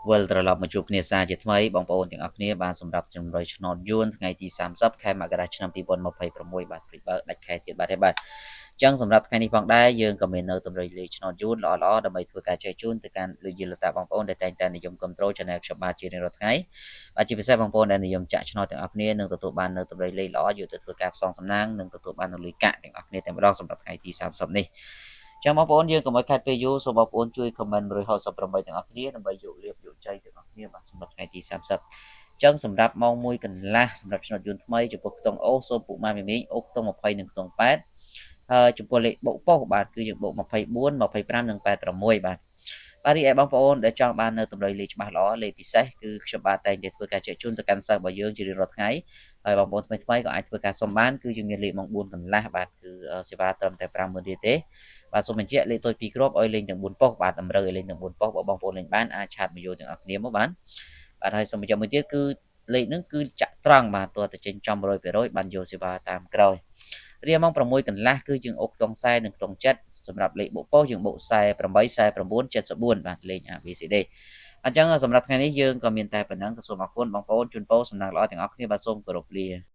វិលត្រឡប់មកជួបគ្នាសារជាថ្មីបងប្អូនទាំងអស់គ្នាបានសម្រាប់ជំរុយឆ្នោតយួនថ្ងៃទី30ខែមករាឆ្នាំ2026បាទព្រីបើដាច់ខែទៀតបាទទេបាទចឹងសម្រាប់ថ្ងៃនេះផងដែរយើងក៏មាននៅតម្រុយលេខឆ្នោតយួនល្អៗដើម្បីធ្វើការចែកជូនទៅកាន់លោកយាយលោកតាបងប្អូនដែលតែងតែនិយមគ្រប់គ្រង Channel ខ្ញុំបាទជារៀងរាល់ថ្ងៃបាទជាពិសេសបងប្អូនដែលនិយមចាក់ឆ្នោតទាំងអស់គ្នានឹងទទួលបាននៅតម្រុយលេខល្អយកទៅធ្វើការផ្សងសំណាងនិងទទួលបាននៅលុយកាក់ទាំងអស់គ្នាតែម្ដងសម្រាប់ថ្ងៃទី30នេះចឹងបងប្អូនយើងកុំឲ្យខាត់ពេលយូរសូមបងប្អូនជួយ comment 168ទាំងអស់គ្នាដើម្បីយកលៀបយកជ័យទាំងអស់គ្នាបាទសម្រាប់ថ្ងៃទី30ចឹងសម្រាប់ម៉ោង1កន្លះសម្រាប់ឆ្នោតយួនថ្មីចំពោះខ្ទង់អូសូមពុកម៉ាមីមីងអូខ្ទង់20និងខ្ទង់8ហើយចំពោះលេខបុកប៉ុសបាទគឺយើងបុក24 25និង86បាទបាទរីឯបងប្អូនដែលចង់បាននៅតម្រុយលេខច្បាស់ល្អលេខពិសេសគឺខ្ញុំបាទតែងតែធ្វើការចែកជូនទៅកាន់សិស្សរបស់យើងជារៀងរាល់ថ្ងៃហើយបងប្អូនថ្មីៗក៏អាចធ្វើការសុំបានគឺយើងមានលេខម៉ោង4កន្លះបាទគឺសេវាត្រឹមតែ50000រៀលទេបាទសូមបញ្ជាក់លេខតូច2គ្រាប់ឲ្យលេងទាំង4ប៉ុស្តិ៍បាទតម្រូវឲ្យលេងទាំង4ប៉ុស្តិ៍បើបងប្អូនលេងបានអាចឆាតមកយកទាំងអស់គ្នាមកបានបាទហើយសូមបញ្ជាក់មួយទៀតគឺលេខហ្នឹងគឺចាក់ត្រង់បាទតើទៅចេញចំ100%បានយកសេវាតាមក្រោយរៀលម៉ោង6កន្លះគឺយើងអុកខ្ទង់40និងខ្ទង់7សម្រាប់លេខបុកប៉ុស្តិ៍យើងបុក48 49 74បាទលេខ ABCD អញ្ចឹងសម្រាប់ថ្ងៃនេះយើងក៏មានតែប៉ុណ្ណឹងសូមអរគុណបងប្អូនជូនពរសំណាងល្អទាំងអស់គ្នាបាទសូមគោរពលា